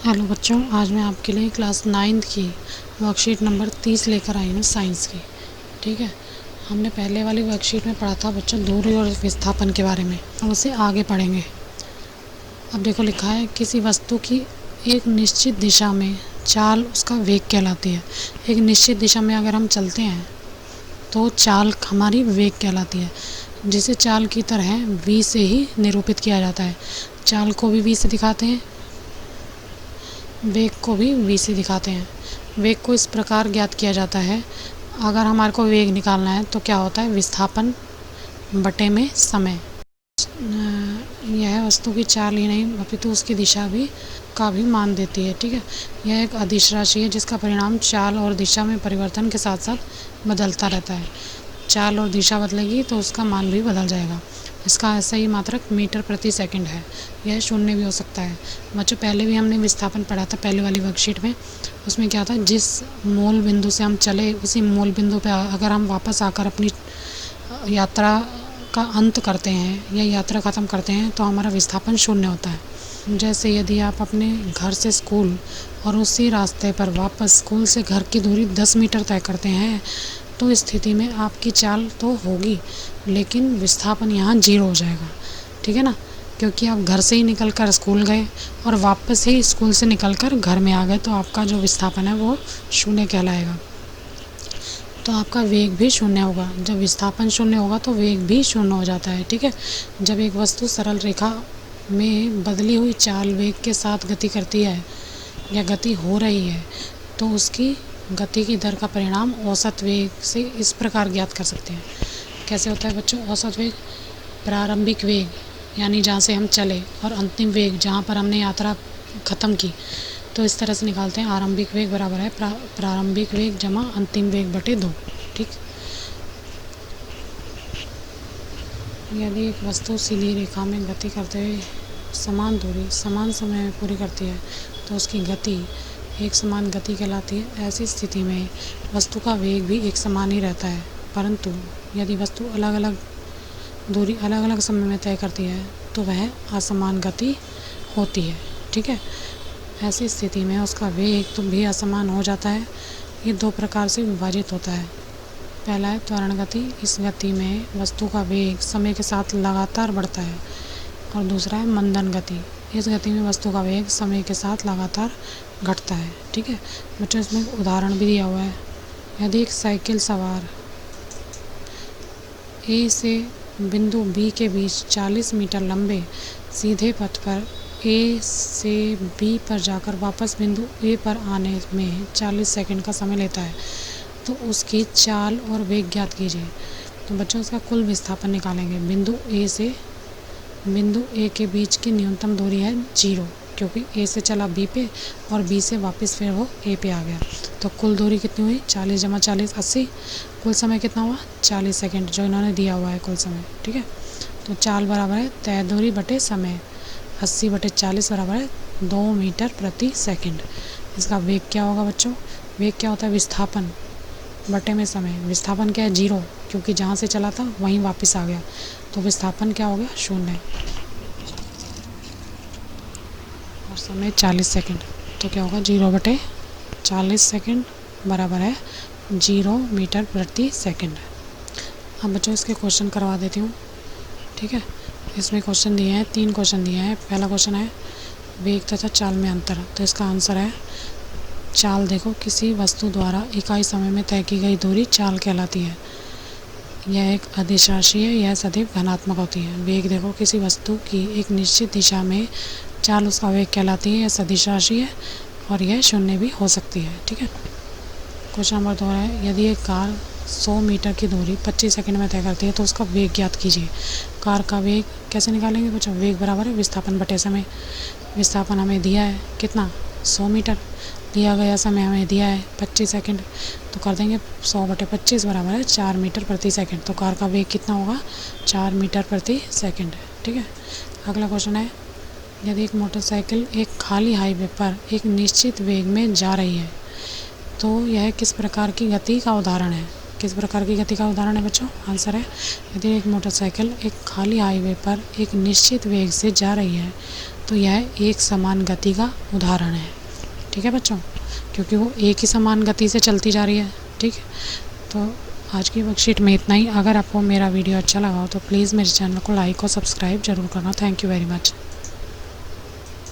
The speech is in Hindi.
हेलो बच्चों, आज मैं आपके लिए क्लास 9th की वर्कशीट नंबर 30 लेकर आई हूँ साइंस की। ठीक है, हमने पहले वाली वर्कशीट में पढ़ा था बच्चों दूरी और विस्थापन के बारे में, और उसे आगे पढ़ेंगे। अब देखो लिखा है किसी वस्तु की एक निश्चित दिशा में चाल उसका वेग कहलाती है। एक निश्चित दिशा में अगर हम चलते हैं तो चाल हमारी वेग कहलाती है, जिसे चाल की तरह v से ही निरूपित किया जाता है। चाल को भी v से दिखाते हैं, वेग को भी v से दिखाते हैं। वेग को इस प्रकार ज्ञात किया जाता है, अगर हमारे को वेग निकालना है तो क्या होता है, विस्थापन बटे में समय। यह वस्तु की चाल ही नहीं अपितु उसकी दिशा भी का भी मान देती है। ठीक है, यह एक अदिश राशि है जिसका परिणाम चाल और दिशा में परिवर्तन के साथ साथ बदलता रहता है। चाल और दिशा बदलेगी तो उसका मान भी बदल जाएगा। इसका ऐसा ही मात्रक मीटर प्रति सेकंड है। यह शून्य भी हो सकता है। बच्चों, पहले भी हमने विस्थापन पढ़ा था पहले वाली वर्कशीट में। उसमें क्या था, जिस मूल बिंदु से हम चले उसी मूल बिंदु पे अगर हम वापस आकर अपनी यात्रा का अंत करते हैं या यात्रा ख़त्म करते हैं तो हमारा विस्थापन शून्य होता है। जैसे यदि आप अपने घर से स्कूल और उसी रास्ते पर वापस स्कूल से घर की दूरी 10 मीटर तय करते हैं तो इस स्थिति में आपकी चाल तो होगी लेकिन विस्थापन यहाँ 0 हो जाएगा। ठीक है ना, क्योंकि आप घर से ही निकल कर स्कूल गए और वापस ही स्कूल से निकल कर घर में आ गए तो आपका जो विस्थापन है वो शून्य कहलाएगा। तो आपका वेग भी शून्य होगा। जब विस्थापन शून्य होगा तो वेग भी शून्य हो जाता है। ठीक है, जब एक वस्तु सरल रेखा में बदली हुई चाल वेग के साथ गति करती है या गति हो रही है तो उसकी गति की दर का परिणाम औसत वेग से इस प्रकार ज्ञात कर सकते हैं। कैसे होता है बच्चों, औसत वेग प्रारंभिक वेग यानी जहाँ से हम चले और अंतिम वेग जहाँ पर हमने यात्रा ख़त्म की, तो इस तरह से निकालते हैं। आरंभिक वेग बराबर है प्रारंभिक वेग जमा अंतिम वेग बटे 2। ठीक, यदि एक वस्तु सीधी रेखा में गति करते हुए समान दूरी समान समय में पूरी करती है तो उसकी गति एक समान गति कहलाती है। ऐसी स्थिति में वस्तु का वेग भी एक समान ही रहता है, परंतु यदि वस्तु अलग अलग दूरी अलग अलग समय में तय करती है तो वह असमान गति होती है। ठीक है, ऐसी स्थिति में उसका वेग तो भी असमान हो जाता है। ये 2 प्रकार से विभाजित होता है। पहला है त्वरण गति, इस गति में वस्तु का वेग समय के साथ लगातार बढ़ता है। और दूसरा है मंदन गति, इस गति में वस्तु का वेग समय के साथ लगातार घटता है। ठीक है बच्चों, इसमें एक उदाहरण भी दिया हुआ है। यदि एक साइकिल सवार ए से बिंदु बी के बीच 40 मीटर लंबे सीधे पथ पर ए से बी पर जाकर वापस बिंदु ए पर आने में 40 सेकंड का समय लेता है तो उसकी चाल और वेग ज्ञात कीजिए। तो बच्चों, उसका कुल विस्थापन निकालेंगे। बिंदु ए से बिंदु ए के बीच की न्यूनतम दूरी है 0, क्योंकि ए से चला बी पे और बी से वापस फिर वो ए पे आ गया। तो कुल दूरी कितनी हुई, 40 जमा 40 80। कुल समय कितना हुआ, 40 सेकंड जो इन्होंने दिया हुआ है कुल समय। ठीक है, तो चाल बराबर है तय दूरी बटे समय, 80 बटे 40 बराबर है 2 मीटर प्रति सेकंड। इसका वेग क्या होगा बच्चों, वेग क्या होता है, विस्थापन बटे में समय। विस्थापन क्या है, 0, क्योंकि जहाँ से चला था वहीं वापस आ गया तो विस्थापन क्या हो गया, 0 और समय 40 सेकंड। तो क्या होगा, 0 बटे 40 सेकंड बराबर है 0 मीटर प्रति सेकंड। अब बच्चों इसके क्वेश्चन करवा देती हूँ। ठीक है, इसमें क्वेश्चन दिए हैं, 3 क्वेश्चन दिए हैं। पहला क्वेश्चन है वेग तथा चाल में अंतर, तो इसका आंसर है चाल। देखो, किसी वस्तु द्वारा इकाई समय में तय की गई दूरी चाल कहलाती है। यह एक अदिश राशि है, यह सदैव धनात्मक होती है। वेग देखो, किसी वस्तु की एक निश्चित दिशा में चाल उसका वेग कहलाती है, यह सदिश राशि है और यह शून्य भी हो सकती है। ठीक है, क्वेश्चन नंबर 2 है यदि एक कार 100 मीटर की दूरी 25 सेकंड में तय करती है तो उसका वेग ज्ञात कीजिए। कार का वेग कैसे निकालेंगे बच्चों, वेग बराबर है विस्थापन बटे समय। विस्थापन हमें दिया है कितना, 100 मीटर, दिया गया समय हमें दिया है 25 सेकंड, तो कर देंगे 100 बटे 25 बराबर है 4 मीटर प्रति सेकंड। तो कार का वेग कितना होगा, 4 मीटर प्रति सेकंड। ठीक है, अगला क्वेश्चन है यदि एक मोटरसाइकिल एक खाली हाईवे पर एक निश्चित वेग में जा रही है तो यह किस प्रकार की गति का उदाहरण है। किस प्रकार की गति का उदाहरण है बच्चों, आंसर है यदि एक मोटरसाइकिल एक खाली हाईवे पर एक निश्चित वेग से जा रही है तो यह एक समान गति का उदाहरण है। ठीक है बच्चों, क्योंकि वो एक ही समान गति से चलती जा रही है। ठीक है, तो आज की वर्कशीट में इतना ही। अगर आपको मेरा वीडियो अच्छा लगा हो तो प्लीज़ मेरे चैनल को लाइक और सब्सक्राइब जरूर करना। Thank you very much.